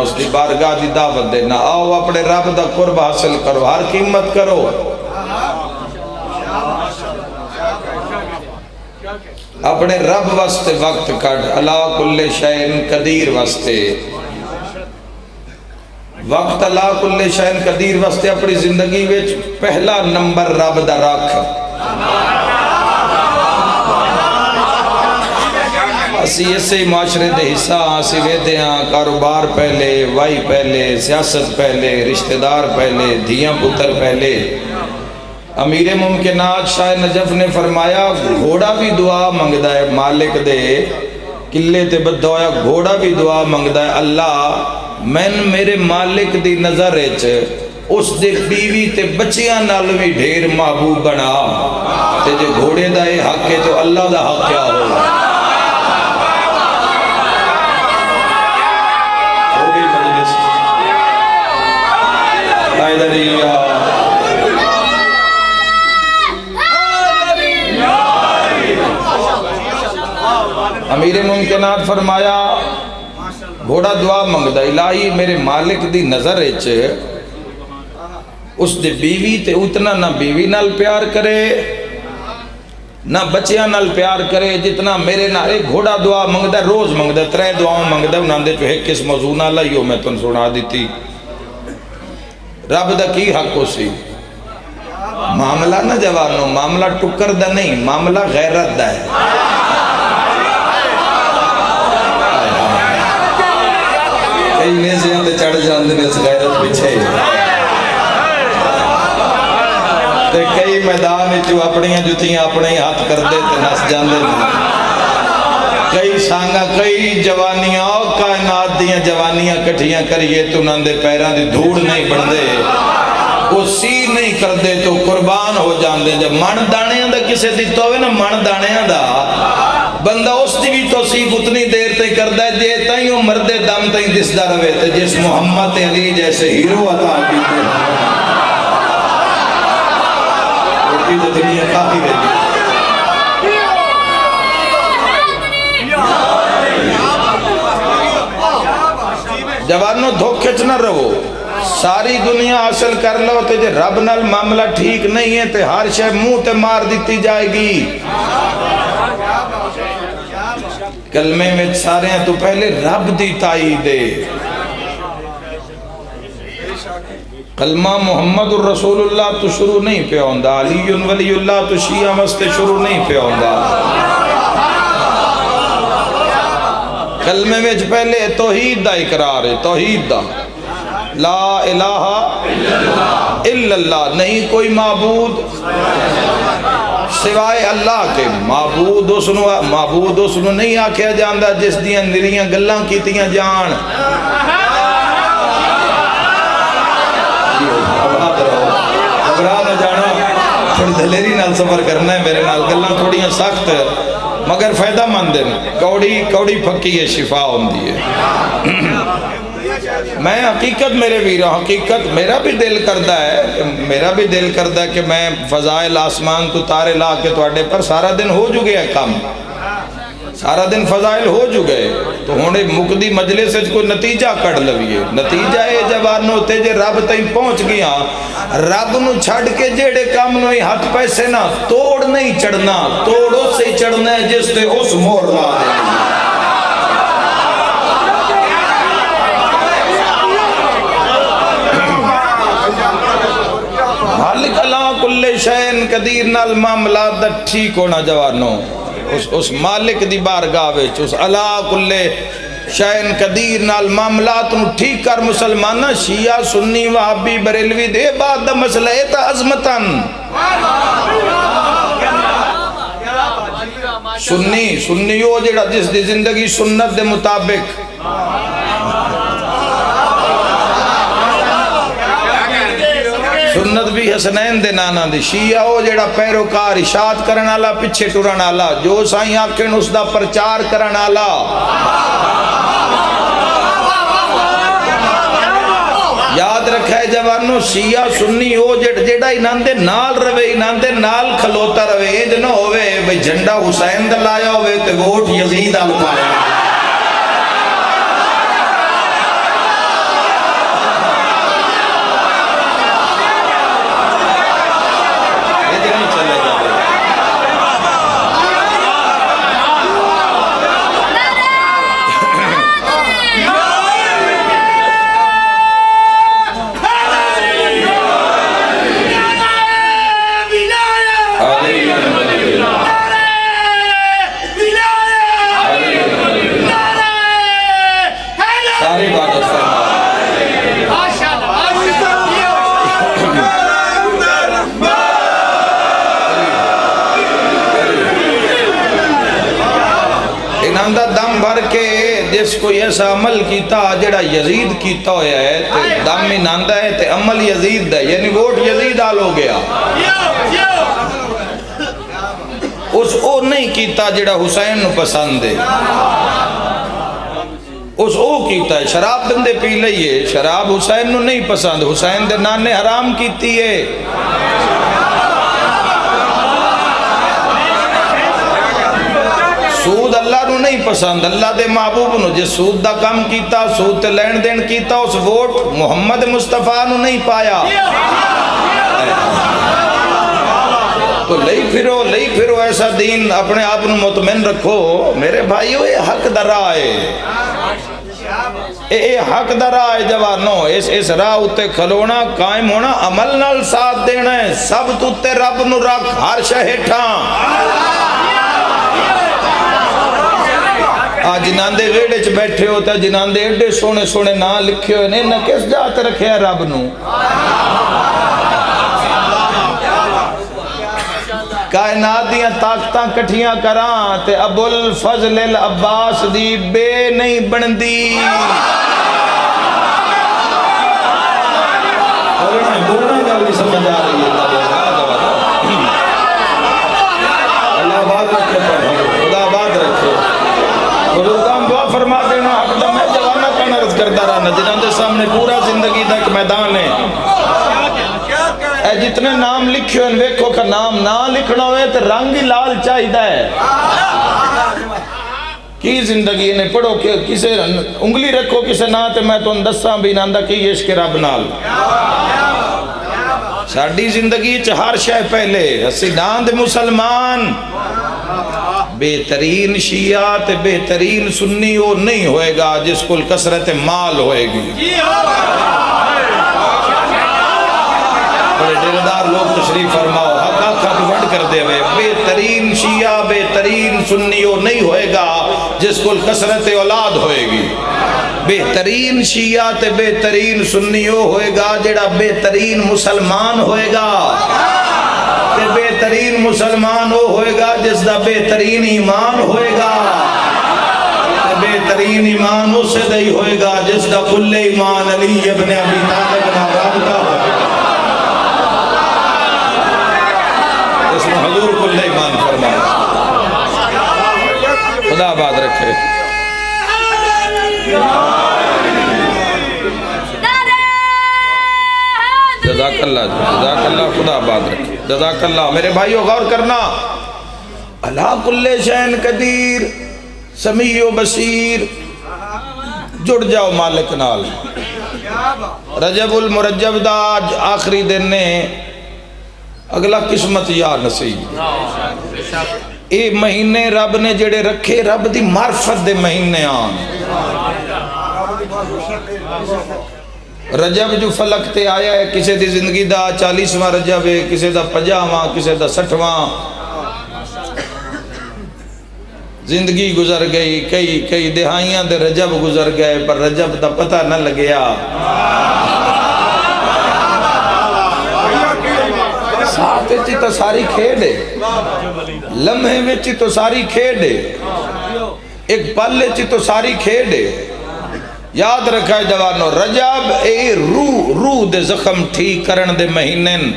اس دی بارگاہ دی دعوت دینا. آؤ اپنے رب دا قرب حاصل کرو, ہر قیمت کرو. اپنے رب واسطے وقت کٹ, اللہ کل شین قدیر واسطے وقت, اللہ کل شین قدیر واسطے اپنی زندگی وچ پہلا نمبر رب دا رکھ. اسی اسے معاشرے دے حصہ اسی ویدے ہاں, کاروبار پہلے, وائی پہلے, سیاست پہلے, رشتہ دار پہلے, دھیاں پتر پہلے. امیر ممکنات شاہ نجف نے فرمایا گھوڑا بھی دعا منگدا ہے مالک دے قلے تے بدھا ہویا, گھوڑا بھی دعا منگدا ہے اللہ میں میرے مالک دی نظر وچ اس دے بیوی تے بچیاں نال بھی ڈھیر محبوب بنا. تے جے گھوڑے دا یہ حق ہے تو اللہ دا حق کیا ہوگا. امیر ممکنات فرمایا گھوڑا دعا منگدا الہی میرے مالک دی نظر وچ اس دی بیوی تے اتنا نہ بیوی نال پیار کرے نہ بچیاں نال پیار کرے جتنا میرے نال. ایک گھوڑا دعا منگدا, روز منگدا, 3 دعاؤں منگدا, انہاں دے چو ایک کس موضوع نال لائیو میں تن سنا دیتی. رب دا کی حق ہو سی معاملہ نہ جوانو, معاملہ ٹکر دا نہیں, معاملہ غیرت دا ہے. کئی نیزیاں دے چڑھ جاندے نے اس غیرت پیچھے, تے کئی میدان جو اپنی جتیاں اپنے ہاتھ کر دے تے نس جاندے نے. کئی سانگا کئی جوانیاں کائنات دیاں جوانیاں کٹھیاں کریے تو انہاں دے پیراں دی دھوڑ نہیں بن دے, وہ سی نہیں کر دے تو قربان ہو جاندے. جب من دانیاں دا کسے دیتا ہوئے نا, من دانیاں دا بندہ اس دی بھی توصیف اتنی دیر تے کردہ ہے جے تائیوں مرد دم تائیں دس دا روے تے جس محمد علی جیسے ہیرو عطا کیتے روٹی تو دنیا کافی رہی. جوانوں دھوکھچ نہ رہو, ساری دنیا حاصل کر لو تے جے رب نال معاملہ ٹھیک نہیں ہے تے ہر شے منہ تے مار دیتی جائے گی. کلمے میں سارے ہیں تو پہلے رب دی تائید ہے. کلمہ محمد الرسول اللہ تو شروع نہیں پہ ہوندہ, علی ولی اللہ تو شیعہ مستے شروع نہیں پہ ہوندہ. کلمے میں پہلے توحید دا اقرار ہے, توحید دا لا الہ الا اللہ, نہیں کوئی معبود سوائے اللہ کے. معبود اس نو نہیں آکھیا جاندہ جس دیاں نریاں گلاں کیتیاں جان. گھبرا نہ جانا, تھوڑی دلیری نال سفر کرنا ہے میرے نال. گلاں تھوڑیاں سخت مگر فائدہ مند ہیں, کوڑی پھکی ہے, شفا ہوندی ہے. میں حقیقت میرے ویرہ, حقیقت میرا بھی دل کردہ ہے کہ میں فضائل آسمان تو تارے لا کے توڑے پر سارا دن ہو جو گیا کام, سارا دن فضائل ہو جو گئے تو ہونے مقدی مجلس سے کوئی نتیجہ کڑ لویے. نتیجہ ہے جوانوں تے جے رب تائیں پہنچ گیا, رب نو چھڑ کے جیڑے کام نو ہی ہاتھ پیسے نہ توڑ نہیں چڑھنا, توڑو سے چڑھنا ہے جس تے اس مور لا دے. مالک اللہ کل شین قدیر نال معاملات دا ٹھیک ہونا جوانوں. اس مالک دی بارگاہ وچ اس اللہ کل شین قدیر نال معاملات نو ٹھیک کر. مسلمانہ شیعہ سنی وہابی بریلوی دے بعد دا مسئلہ ہے تا عظمتاً. سنی ہو جڑا جس دی زندگی سنت دے مطابق, سنت بھی حسنین دے نانا دی. شیعہ ہو جڑا پیروکار اشاعت کرن والا, پیچھے ٹرن والا, جو سائیں آکھن اس دا پرچار کرن والا. یاد رکھا ہے جوانوں, شیعہ سنی ہو جڑا انہاں دے نال روے, انہاں دے نال کھلوتا روے. انج نہ ہوئے بھئی جھنڈا حسین دا لایا ہوئے تے ووٹ یزید آل پایا. عبادت فرما انہاں دا دم بھر کے جس کوئی ایسا عمل کیتا جڑا یزید کیتا ہویا ہے تے دم انہاں دا ہے تے عمل یزید دا یعنی ووٹ یزید آل ہو گیا اس او نہیں کیتا جڑا حسین نو پسند ہے اس او کیتا ہے شراب بندے پی لئیے شراب حسین نو نہیں پسند حسین دے نانے حرام کیتی ہے سود اللہ نو نہیں پسند اللہ دے محبوب نو جس سود دا کم کیتا سود تے لین دین کیتا اس ووٹ محمد مصطفیٰ نو نہیں پایا تو لئی پھرو ایسا دین اپنے آپ نو مطمئن رکھو میرے بھائیو یہ حق دا راہ ہے اے حق دا راہ ہے جوانو اس راہ اتے کھلونا قائم ہونا عمل نال ساتھ دینا ہے سب تو تے رب نو رکھ ہر شہٹھاں آج جنان دے ویڑے چ بیٹھے ہوتا جنان دے ایڈے سونے سونے نا لکھے ہوئے نے کس جاتے رکھے ہیں رب نو کائنات دیاں طاقتاں کٹھیاں کران تے ابو الفضل العباس دی بے نہیں بندی بولنا گا بھی سمجھ آ رہی ہے اللہ آباد رکھے خدا آباد رکھے بزرگان دعا فرما دینا حق دا میں جوانہ کا نرد کرتا رہنا جنہاں دے سامنے پورا زندگی دا ایک میدان ہے اے جتنے نام لکھے ہوئے ویکھو کا نام نہ لکھنا ہوئے تو رنگ ہی لال چاہیدہ ہے کی زندگی انہیں پڑھو کہ کسے انگلی رکھو کسے نہ تے میں تو اندساں بھی ناندہ کی عشق رب نال ساڑھی زندگی چہار شے پہلے اسی ناند مسلمان بہترین شیعہ تے بہترین سنی وہ نہیں ہوئے گا جس کو کثرت مال ہوئے گی بڑے ڈیردار لوگ تشریف فرماؤ حق آقا کو وڈ کر دے ہوئے بہترین شیعہ بہترین سنی وہ نہیں ہوئے گا جس کو کثرت اولاد ہوئے گی بہترین شیعہ تے بہترین سنی وہ ہوئے گا جڑا بہترین مسلمان ہوئے گا تے بہترین مسلمان وہ ہوئے گا جس دا بہترین ایمان ہوئے گا تے بہترین ایمان اس سے دہی ہوئے گا جس دا کل ایمان علی ابن ابی طالب ناراب کا ہوئے گا اس میں حضور کل ایمان فرمائے خدا آباد رکھے جزاک اللہ خدا آباد رکھے جزاک اللہ میرے بھائیو غور کرنا اللہ کل شین قدیر سمیع و بصیر جڑ جاؤ مالک نال رجب المرجب دا آج آخری دن نے اگلا قسمت یا نصیب اے مہینے رب نے جڑے رکھے رب دی معرفت دے مہینے آن رجب جو فلک تے آیا ہے کسے دی زندگی دا 40واں رجب ہے کسے دا 50واں کسے دا 60واں زندگی گزر گئی کئی دہائیاں دے رجب گزر گئے پر رجب دا پتہ نہ لگیا ساتھ چی تو ساری کھیڑے لمحے میں چی تو ساری کھیڑے ایک پلے چی تو ساری کھیڑے یاد رکھا ہے جوانو رجب اے روح دے زخم ٹھیک کرن دے مہینن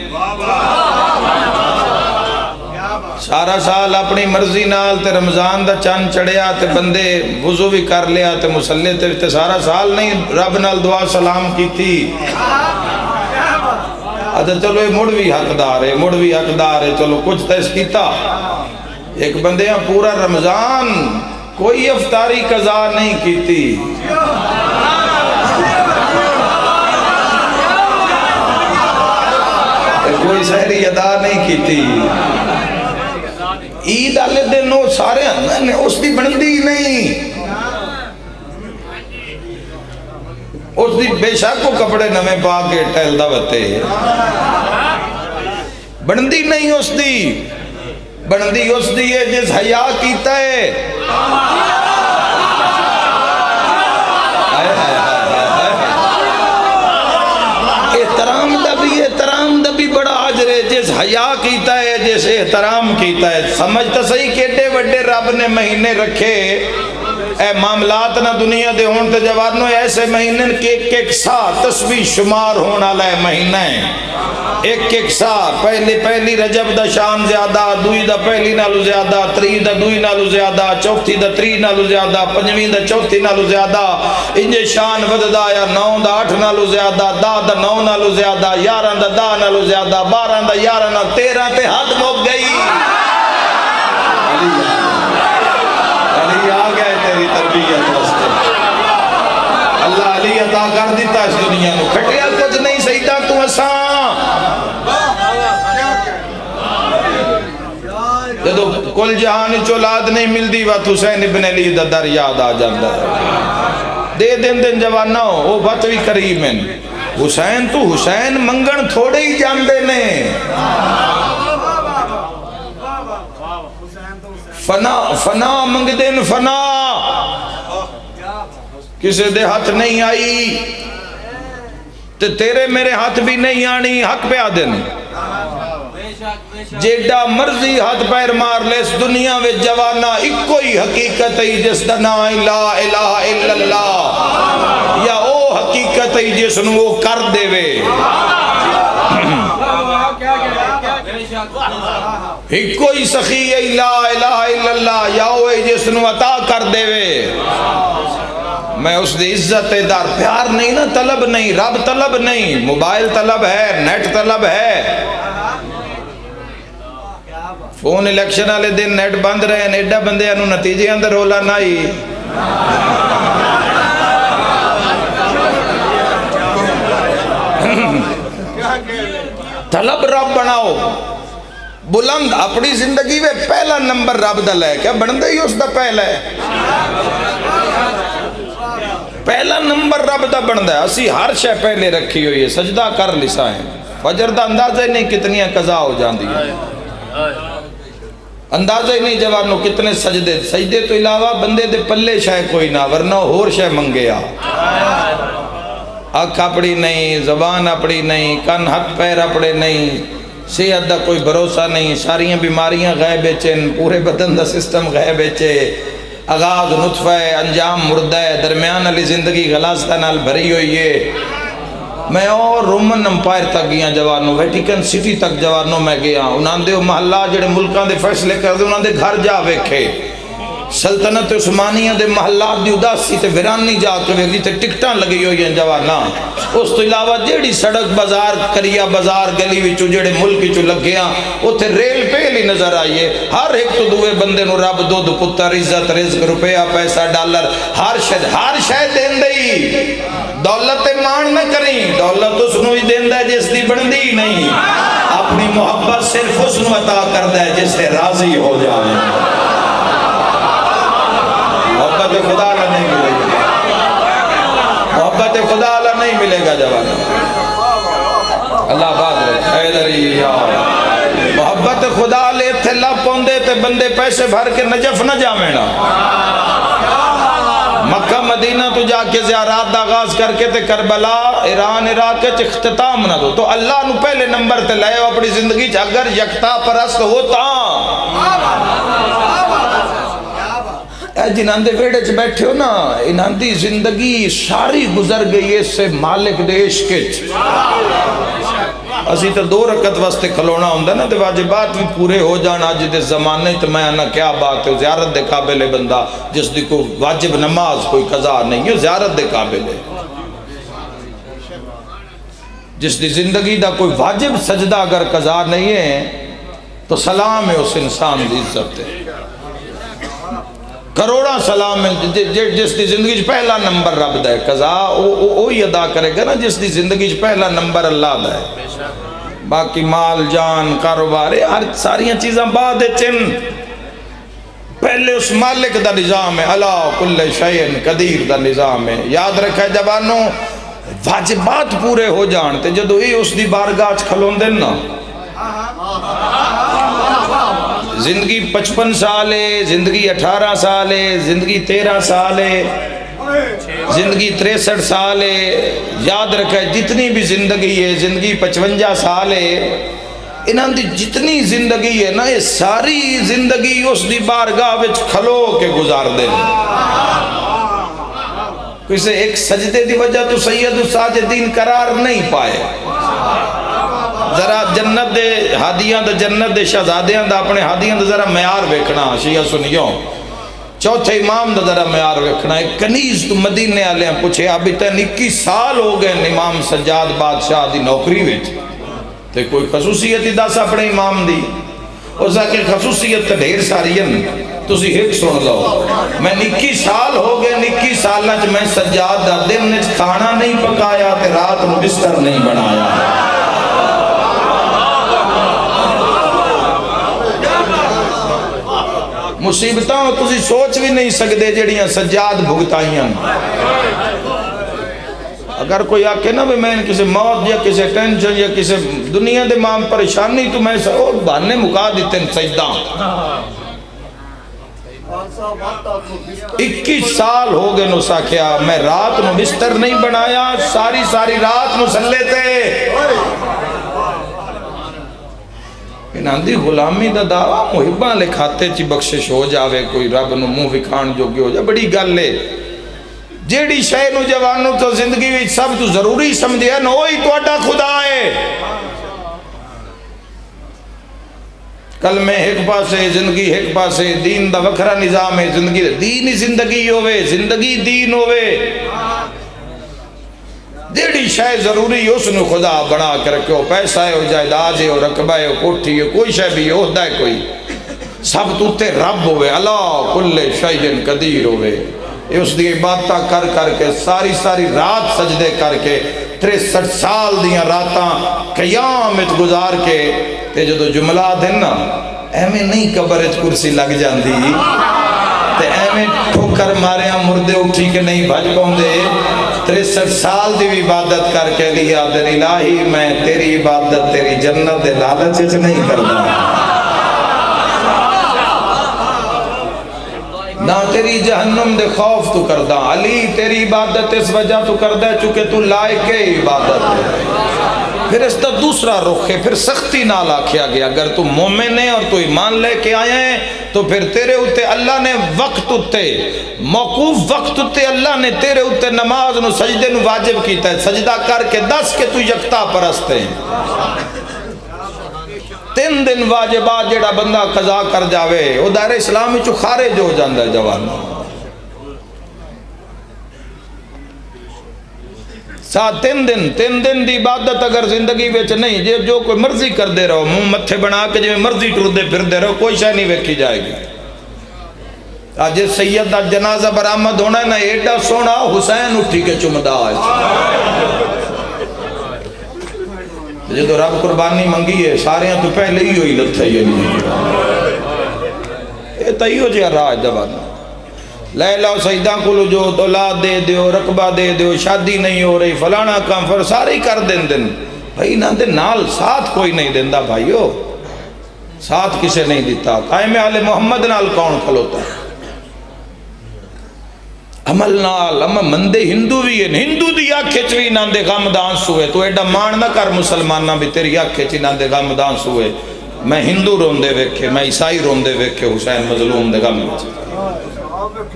سارا سال اپنی مرضی نال تے رمضان دا چند چڑھیا تے بندے وضو بھی کر لیا تے مسلح تے سارا سال نہیں رب نال دعا سلام کی تھی اچھا چلو یہ مڑ بھی حقدار ہے چلو کچھ تیس کیتا ایک بندے ہاں پورا رمضان کوئی افطاری قضا نہیں کیتی کوئی سحری ادا نہیں کیتی عید آلے دن وہ سارے ہیں اس دی بندی نہیں اس دی بے شک کو کپڑے نمیں پا کے ٹہل دا بتے بندی نہیں اس دی بندی اس دی ہے جس حیا کیتا ہے حیا کیتا ہے جیسے احترام کیتا ہے. سمجھتا صحیح کیڈے وڈے رب نے مہینے رکھے. اے معاملات نہ دنیا دے ہون تے جوانوں ایسے مہینے کہ ایک سا تسبیح شمار ہونا لائے مہینہ ہے. ایک سا پہلی رجب دا شان زیادہ, دوئی دا پہلی نالو زیادہ, تری دا دوئی نالو زیادہ, چوتھی دا تری نالو زیادہ, پنجویں دا چوتھی نالو زیادہ. انجے شان وددا یا 9 دا 8 نالو زیادہ, 10 دا 9 نالو زیادہ, 11 دا 10 نالو زیادہ, 12 دا 11 نال 13 تے حد مک گئی. علی آ گئے تیری تربیت واسطے. اللہ علی عطا کر دیتا اس دنیا نو. کھٹیا کچھ نہیں سیدہ تو اساں جدو کل جہان چولاد نہیں ملدی وقت حسین ابن علی دا در یاد آ جاندہ دے دن جوانا ہو وہ بات بھی قریب ہیں. حسین تو حسین منگن تھوڑے ہی جاندے نے. فنا منگ دن فنا کسے دے ہاتھ نہیں آئی تے تیرے میرے ہاتھ بھی نہیں آنی. حق پہ آدن جیڈا مرضی ہاتھ پیر مار لے اس دنیا میں جوانا ایک کوئی حقیقت ہے جس دا نا لا الہ الا اللہ یا او حقیقت ہے جس نو وہ کر دے وے. ایک کوئی سخی ہے لا الہ الا اللہ یا او ہے جس نو عطا کر دے وے. میں اس دی عزت دار پیار نہیں نا طلب نہیں, رب طلب نہیں, موبائل طلب ہے, نیٹ طلب ہے. فون الیکشن والے دن نیٹ بند رہے ہیں, ایڈا بندے انہوں نتیجے اندر رولا نہ ہی. طلب رب بناؤ بلند اپنی زندگی میں پہلا نمبر رب دا لے کیا بندے ہی اس دا پہلا ہے. پہلا نمبر رب دا بندہ ہے. اسی ہر شے پہلے رکھی ہوئی ہے. سجدہ کر لسا ہے فجر دا اندازہ ہی نہیں کتنی قضا ہو جاندی ہے. اندازہ ہی نہیں جوانوں کتنے سجدے. سجدے تو علاوہ بندے دے پلے شے کوئی نہ ورنہ ہور شے منگیا. آنکھ اپڑی نہیں, زبان اپڑی نہیں, کن ہاتھ پیر اپڑے نہیں, صحت دا کوئی بھروسہ نہیں, ساریاں بیماریاں غیب چن, پورے بدن دا سسٹم غیب چے. آغاز نطفہ ہے, انجام مردہ ہے, درمیان علی زندگی غلاستہ نال بھری ہوئی ہے. میں اور رومن امپائر تک گیا جوانوں, ویٹیکن سٹی تک جوانوں میں گیا. انہاں دے محلہ جڑے ملکان دے فیصلے کر دے انہاں دے گھر جا ویکھے. سلطنت عثمانیہ دے محلات دی اداسی تے ویرانی جا کے ویکھی تے ٹکٹاں لگی ہوئی ہیں جوانا. اس تو علاوہ جیڑی سڑک بازار کریا بازار گلی وچوں جڑے ملک وچوں لگیاں اوتھے ریل پہل ہی نظر آئیے. ہر ایک تو دوے بندے نو رب دودھ پتر عزت رزق روپیہ پیسہ ڈالر ہر شے دیندے ہی. دولت مان نہ کریں, دولت اس نو ہی دیندہ ہے جس دی بندی ہی نہیں. اپنی محبت صرف اس نو عطا کردہ ہے جس سے راضی ہو جائے. محبت خدا اللہ نہیں ملے گا, محبت خدا اللہ نہیں ملے گا جوان. اللہ بات رہے محبت خدا لے تھے لب پوندے تے بندے پیسے بھر کے نجف نہ جاوینا. مکہ مدینہ تو جا کے زیارات دا آغاز کر کے تے کربلا ایران عراق کے اختتام نہ دو تو اللہ نو پہلے نمبر تے لائے اپنی زندگی اگر یکتا پرست ہوتا. اے جنہاں دے ویڑے چ بیٹھے ہو نا, انہاں دی زندگی ساری گزر گئی ہے سے مالک دے عشق وچ. اسی تو 2 رکعت واسطے کھلونا ہوندا نا تے واجبات بھی پورے ہو جان. اج دے زمانے تے میں نہ کیا بات ہے, زیارت دے قابل ہے بندہ جس دی کوئی واجب نماز کوئی قضا نہیں ہے, زیارت دے قابل ہے. جس دی زندگی دا کوئی واجب سجدہ اگر قضا نہیں ہے تو سلام ہے اس انسان دی عزت ہے. کروڑا سلام ہے جس دی زندگی پہلا نمبر رب دا ہے. قضا وہی ادا کرے گا نا جس دی زندگی پہلا نمبر اللہ دا ہے. باقی مال جان کاروبار ہر ساریاں چیزاں بعد چن, پہلے اس مالک دا نظام ہے. اللہ کل شیء قدیر دا نظام ہے. یاد رکھے جوانوں واجبات پورے ہو جان تے جدو یہ اس دی بارگاہ کھلون دن نا, زندگی 55 سال ہے, زندگی 18 سال ہے, زندگی 13 سال ہے, زندگی 63 سال ہے. یاد رکھے جتنی بھی زندگی ہے زندگی 55 سال ہے. انہاں دی جتنی زندگی ہے نا، یہ ساری زندگی اس دی بارگاہ وچ کھلو کے گزار دے۔ کسے ایک سجدے دی وجہ تو سید الساجدین قرار نہیں پائے۔ ذرا جنت دے ہادیاں دا، جنت دے شہزادیاں دا، اپنے ہادیاں دا ذرا معیار ویکھنا شیعہ سنیوں۔ چوتھے امام دا ذرا معیار ویکھنا۔ ایک کنیز تو مدینے والے پوچھے ابھی تین 21 سال ہو گئے امام سجاد بادشاہ دی نوکری وچ، تے کوئی خصوصیت ہی دس اپنے امام دی؟ اس کہ خصوصیت ڈھیر ساری ہیں، تسی ایک سن لو۔ میں 21 سال ہو گئے، 21 سال وچ میں سجاد دا دن وچ کھانا نہیں پکایا تے رات نو بستر نہیں بنایا۔ مصیبتاں تسی سوچ بھی نہیں سکتے جڑیاں سجاد بھگتائیاں۔ اگر کوئی آکے نا میں کسی موت یا کسی ٹینشن یا کسی دنیا دے مام پریشانی تو میں بہانے مکا دیتے ہیں سجدہ۔ 21 سال ہو گئے نو ساکھیا میں رات نو بستر نہیں بنایا، ساری رات مسلے تے۔ انہاں دی غلامی دا دعویٰ محباں لے کھاتے چی بخشش ہو جاوے، کوئی رب نو منہ وکھان جو گے ہو جا، بڑی گل لے۔ جیڑی شے نو جوانوں تو زندگی وچ سب تو ضروری سمجھے ہیں، وہی تہاڈا خدا ہے۔ کلمے ایک پاسے، زندگی ایک پاسے، دین دا وکھرا نظام ہے، زندگی دین ہی زندگی ہوئے، زندگی دین ہوئے۔ جیڑی شے ضروری اس نے خدا بنا کر رکھو، پیسہ ہے ہو جائیداد ہے ہو رقبہ ہے ہو کوٹھی ہے کوئی شے بھی عہدہ ہے کوئی، سب تو تے رب ہوئے، اللہ کل شیء قدیر ہوئے۔ یہ اس دی عبادتہ کر کر کے ساری رات سجدے کر کے 63 سال دیاں راتاں قیامت گزار کے تے جو جملہ دن نا ایمیں نہیں قبرت کرسی لگ جاندی تے ایمیں ٹھوکر ماریاں مردے اٹھی کے نہیں بھج پاؤندے۔ 63 سال دی عبادت کر کے لیا دن الہی میں تیری عبادت تیری جنت دے لالچ نہیں کرنا، نہ تیری جہنم دے خوف تو کردہ۔ علی تیری عبادت اس وجہ تو کردہ چونکہ تو لائق عبادت ہے۔ پھر اس کا دوسرا رخ ہے، پھر سختی نہ لاکھیا گیا، اگر تو مومن ہے اور تو ایمان لے کے آئے ہیں تو پھر تیرے اتے اللہ نے وقت اتے موقوف وقت اتے اللہ نے تیرے اتے نماز نو سجدے نو واجب کیتا ہے۔ سجدہ کر کے دس کے تو یکتا پرست ہے۔ 3 دن واجبات جڑا بندہ قضا کر جاوے وہ دائرہ اسلامی چو خارج ہو جاندہ ہے جوان۔ 3 دن دی عبادت اگر زندگی بیچ نہیں، جو کوئی مرضی کر دے رہو، منہ متھے بنا کے جو مرضی ٹر دے پھر دے رہو، کوئی شاہ نہیں ویکھی جائے گی۔ آج سید دا جنازہ برآمد ہونا ہے نا، ایڈا سونا حسین اٹھی کے چمدہ آج جدو رب قربانی منگی ہے سارے تو پہلے ہی ہوئی لت ہے یہ تیو جی راج دبانا لیلہ و سجدہ کلو جو اولاد دے دیو رقبہ دے دیو شادی نہیں ہو رہی فلانا کام فر سارے ہی کر دن بھائی نہ دے نال ساتھ کوئی نہیں دیندہ بھائیو، ساتھ کسے نہیں دیتا۔ قائم آل محمد نال کون کھلوتا ہے عمل نال؟ اما مندے ہندو بھی ہیں، ہندو دی آنکھیں چوی نہ دے غم دانس ہوئے، تو ایڈا مان نہ کر مسلمانہ بھی تیری آنکھیں چوی نہ دے غم دانس ہوئے۔ میں ہندو رون دے ویکھے، میں عیسائی رون دے ویکھے حسین مظلوم دے غم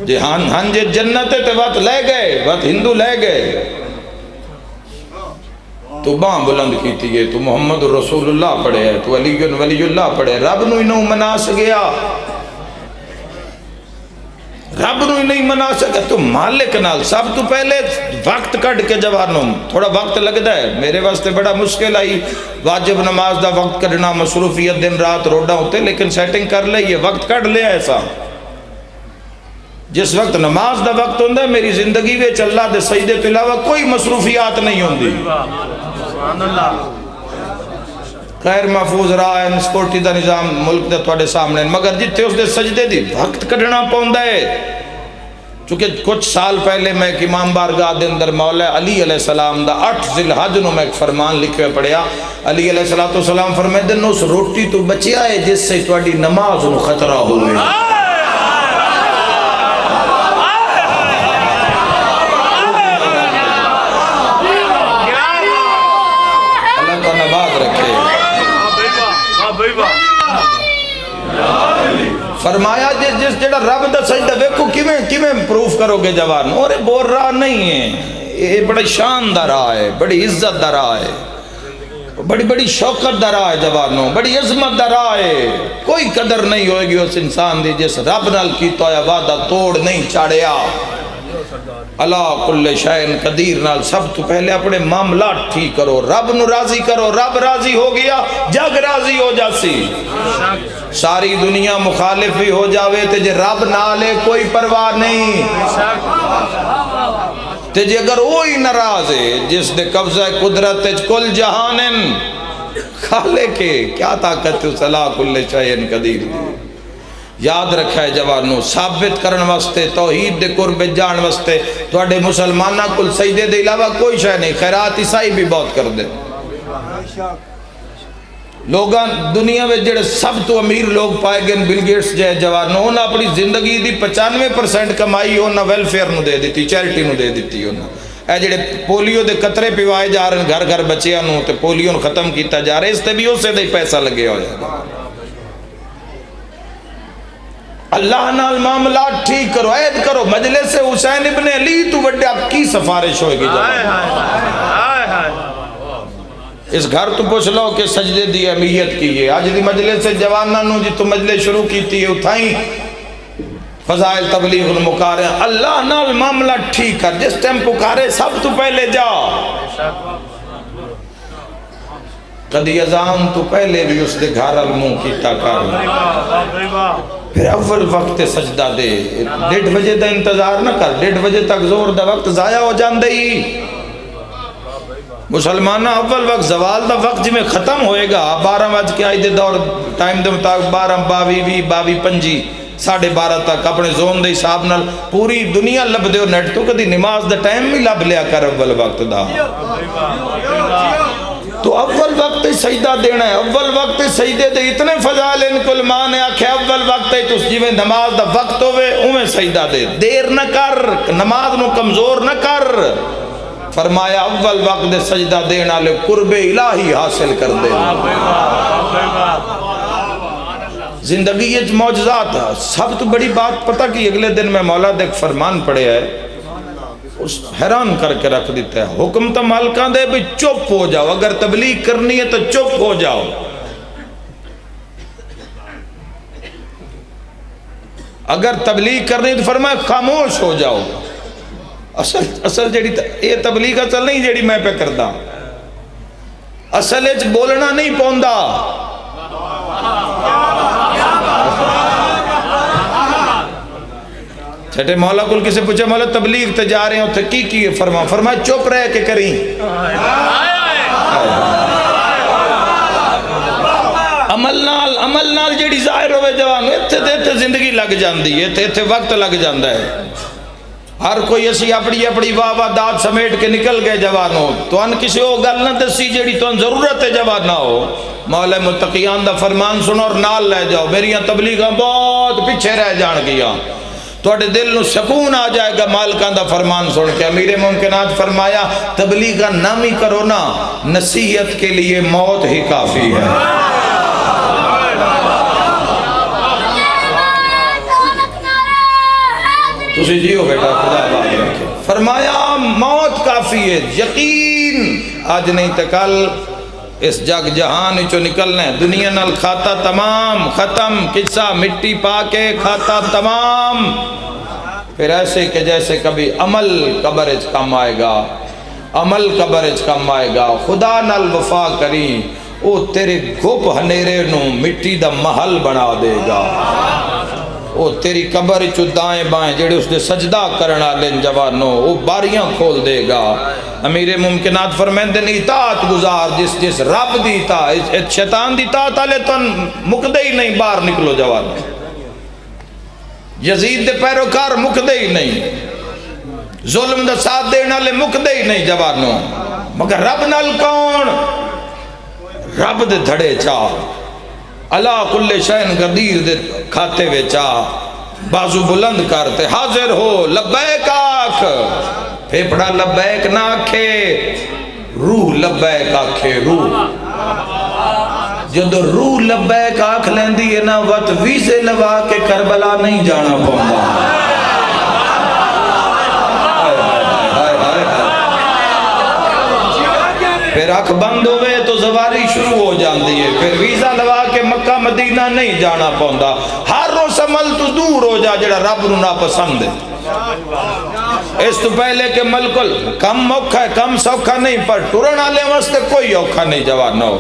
جی ہاں جے جنت تے وقت لے گئے، وقت ہندو لے گئے تو باں بلند کیتی ہے، تو محمد رسول اللہ پڑھے ہے، تو علی ولی اللہ پڑھے، رب نو انہوں منا سگیا، رب نو نہیں منا سکے تو مالک نال سب تو پہلے وقت کٹ کے جوانوں تھوڑا وقت لگتا ہے، میرے واسطے بڑا مشکل آئی واجب نماز دا وقت کٹنا، مصروفیت دن رات روڈا ہوتے، لیکن سیٹنگ کر لے، یہ وقت کٹ لے ایسا جس وقت نماز دا وقت ہوندہ ہے میری زندگی وچ اللہ دے سجدے تو علاوہ کوئی مصروفیات نہیں ہوندی، غیر محفوظ راہ ہے، سکورٹی دا نظام ملک دے تھوڑے سامنے، مگر جتے اس دے سجدے دی وقت کٹنا پاؤندہ ہے۔ چونکہ کچھ سال پہلے میں ایک امام بارگاہ دے اندر مولا علی علیہ السلام دا 8 ذی الحج نو میں ایک فرمان لکھے پڑھیا، علی علیہ السلام فرمائے دن اس روٹی تو بچیا ہے جس سے تواڈی نماز نو خطرہ ہوئے۔ فرمایا جس جڑا رب دا سجدہ ویکھو کیویں پروف کرو گے جوان، اور بول رہا نہیں ہے، یہ بڑا شان دا راہ ہے، بڑی عزت دا راہ ہے، بڑی بڑی شوکت دا راہ ہے جوانوں، بڑی عظمت دا راہ ہے۔ کوئی قدر نہیں ہوئے گی اس انسان دی جس رب نال کیتا ہویا وعدہ توڑ نہیں چاڑیا۔ اللہ کل شیء قدیر نال سب تو پہلے اپنے معاملات ٹھیک کرو، رب نو راضی کرو، رب راضی ہو گیا جگ راضی ہو جاسی۔ ساری دنیا مخالف بھی ہو جاوے تے جے رب نالے کوئی پرواہ نہیں، تے جے اگر وہی ناراض ہے جس دے قبضہ قدرت کل جہانن، خالق کے کیا طاقت ہے صلاح کل شیء قدیر دی۔ یاد رکھا ہے جوانوں، ثابت کرن واسطے توحید دے قرب جان واسطے تواڈے مسلماناں کل سجدے دے علاوہ کوئی شے نہیں، خیرات عیسائی بھی بہت کر دے۔ لوگاں دنیا میں جڑے سب تو امیر لوگ پائے گئے بل گیٹس جائے جوانوں، انہاں اپنی زندگی دی 95% کمائی انہاں ویلفیئر نو دے دیتی، چیریٹی نو دے دیتی انہاں۔ اے جڑے پولیو دے قطرے پیوائے جا رہے ہیں گھر گھر بچیاں نو تے پولیو نو ختم کیتا جا رہا ہے، اس تے بھی اسے دے پیسہ لگے ہوئے۔ اللہ نال معاملات ٹھیک کرو، عید کرو، مجلس حسین ابن علی تو بڑے آپ کی سفارش ہوئے گی جوان۔ اس گھر تو پوچھ لو کہ سجدے دی اہمیت کی ہے۔ آج دی مجلس جواناں نو جی تو مجلس شروع کیتی ہے اتھائیں فضائل تبلیغ مکارے، اللہ نال معاملہ ٹھیک کر، جس ٹائم پکارے سب تو پہلے جا۔ کدی اذان تو پہلے بھی اس دے گھر الموں کیتا کر، پھر اول وقت سجدہ دے، 1:30 بجے دا انتظار نہ کر، 1:30 بجے تک زور دا وقت ضائع ہو جان دئی۔ مسلمانہ اول وقت زوال دا وقت جی میں ختم ہوئے گا 12 بج کے آئی دے دور ٹائم دے مطابق 12 22 22 25 12:30 تک اپنے زون دے حساب نال پوری دنیا لب دے ہو نیٹ تو کدی نماز دا ٹائم بھی لب لیا کر اول وقت دا۔ تو اول وقت سجدہ دینا ہے، اول وقت سجدے دے اتنے فضائل ان کو علماء نے آکھے اول وقت تو جی میں نماز دا وقت ہوئے اویں سجدہ دے، دیر نہ کر، نماز نو کمزور نہ کر۔ فرمایا اول وقت دے سجدہ دینا لے قرب الہی حاصل کر دے۔ زندگی یہ معجزات ہے۔ سب تو بڑی بات پتہ کہ اگلے دن میں مولا دیکھ فرمان پڑے ہے، اس حیران کر کے رکھ دیتا ہے، حکم تو مالکان دے بھی چپ ہو جاؤ، اگر تبلیغ کرنی ہے تو چپ ہو جاؤ۔ اگر تبلیغ کرنی ہے تو فرمایا خاموش ہو جاؤ۔ اصل جیڑی یہ تبلیغ اصل نہیں جیڑی میں پہ کردا، اصل اچ بولنا نہیں پوندا۔ چھٹے مولا کل کسے پوچھے مولا تبلیغ تے جا رہے ہیں اتھے کی ہے؟ فرمایا چپ رہ کے کریں۔ عمل نال جیڑی ظاہر ہوئے جوان اتھے زندگی لگ جاندی ہے، اتھے وقت لگ جاندہ ہے۔ ہر کوئی اسی اپنی واہ داد سمیٹ کے نکل گئے جوانوں، تو ان کسی ہو گل نہ دسی جیڑی تو ان ضرورت ہے جوان نہ ہو۔ مولا متقیان دا فرمان سنو اور نال لے جاؤ، میریاں تبلیغاں بہت پیچھے رہ جان گیا، توڑے دل نو سکون آ جائے گا مالکان دا فرمان سن کے۔ امیر ممکنات فرمایا تبلیغاں نامی کرو نا، نصیحت کے لیے موت ہی کافی ہے۔ تسی جیو بیٹا خدا بات رکھے، فرمایا موت کافی ہے، یقین آج نہیں تکل اس جگ جہان چو نکلنا ہے، دنیا نال کھاتا تمام، ختم قصہ مٹی پا کے کھاتا تمام۔ پھر ایسے کہ جیسے کبھی عمل قبر اچ کم آئے گا، عمل قبر اچ کم آئے گا، خدا نال وفا کری او تیرے گھپ ہنیرے نو مٹی دا محل بنا دے گا، او تیری قبر چو دائیں بائیں جڑے اس نے سجدہ کرنا لین جوانوں وہ باریاں کھول دے گا۔ امیر ممکنات فرمائیں دن اطاعت گزار جس رب دی اطاعت، شیطان دی اطاعت آلے تو مکدے ہی نہیں، باہر نکلو جوانوں۔ یزید دے پیروکار مکدے ہی نہیں، ظلم دا ساتھ دینا لے مکدے ہی نہیں جوانوں، مگر رب نال کون؟ رب دے دھڑے چاہ، اللہ کل شین قدیر دے کھاتے وے چاہ، بازو بلند کرتے حاضر ہو، لبیک آکھ، پھیپڑا لبیک نہ آکھے، روح لبیک آکھے، روح جدو روح لبیک آکھ لیندی ہے نا وقت ویزے لوا کے کربلا نہیں جانا پوندا. پھر اکھ بند ہوئے تو زواری شروع ہو جاندی ہے. پھر ویزا لوا کے مکہ مدینہ نہیں جانا پوندا. ہر روز عمل تو دور ہو جا جڑا رب نو ناپسند ہے. اس تو پہلے کہ ملکل کم موکھا ہے کم سوکھا نہیں پر ٹرن والے واسطے کوئی اوکھا نہیں جوان ہو.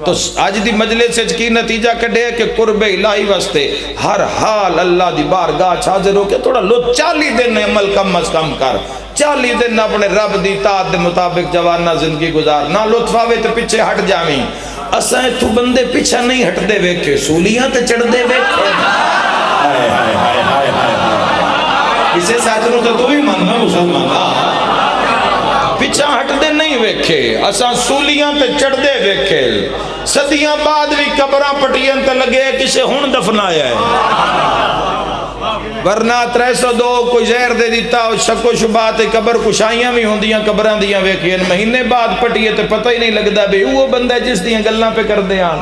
تو آج دی مجلس سے کی نتیجہ کڈے کہ قرب الہی واسطے ہر حال اللہ دی بارگاہ حاضر ہو کے تھوڑا لو 40 دن عمل کم از کم کر. 40 دن اپنے رب دی اطاعت دے مطابق جوانہ زندگی گزار. نہ لطف آوے تے پیچھے ہٹ جاویں. اساں تو بندے پیچھے نہیں ہٹ دے ویکھے سولیاں تے چڑھ دے ویکھے. ہائے ہائے ہائے ہائے ہائے. اسے ساتھوں تو بھی ماننا مسلمان پیچھا ہٹ دے نہیں ویکھے. اساں سولیاں تے چڑھ دے ویکھے. صدیاں بعد بھی قبراں پٹیاں تے لگے کسے ہن دفنایا ہے. ورنہ 302 کوئی زہر دے دیتا شک و شبہات قبر کشائیاں بھی ہوندیاں قبراں دیاں ویکھیں. مہینے بعد پٹیے تے پتہ ہی نہیں لگدا بے وہ بندہ جس دیاں گلاں پہ کر دے آن.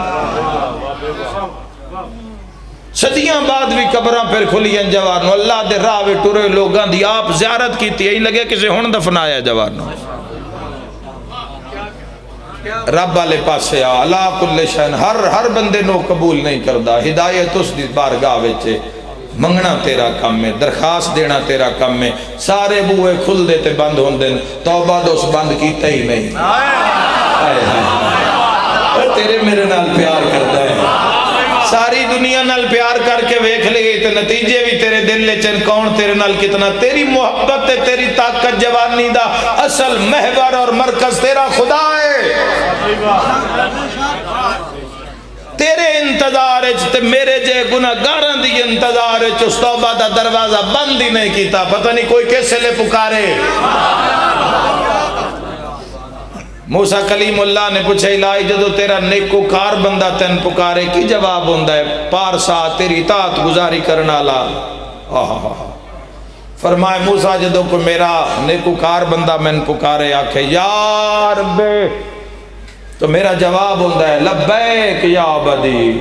صدیاں بعد بھی قبراں پھر کھلیاں جوانوں. اللہ دے راہ وچ ٹرے لوگاں دی آپ زیارت کیتی ہے لگے کسے ہن دفنایا جوانوں. رب والے پاسے آ. اللہ کل شان ہر بندے نو قبول نہیں کردا. ہدایت اس دی بارگاہ وچ منگنا تیرا کم ہے. درخواست دینا تیرا کم ہے. سارے بوئے کھل دیتے بند ہوندے توبہ دوست بند کیتا ہی نہیں. تیرے میرے نال پیار کرتا ہے. ساری دنیا نال پیار کر کے ویکھ لے تے نتیجے بھی تیرے دل لے چن کون تیرے نال کتنا. تیری محبت تے تیری طاقت جوانی دا اصل محور اور مرکز تیرا خدا ہے. تیرے انتظار تے میرے جے گناہگاراں دی انتظار اس توبہ دا دروازہ بند ہی نہیں کیتا. پتہ نہیں کوئی کیسے لے پکارے. موسیٰ کلیم اللہ نے پوچھا الہی جدو تیرا نیکوکار بندہ تین پکارے کی جواب ہوندہ ہے پارسا تیری اطاعت گزاری کرنا لا. فرمائے موسیٰ جدو کو میرا نیکوکار بندہ میں پکارے آکھے یا رب تو میرا جواب ہوندہ ہے لبیک یا عبدی.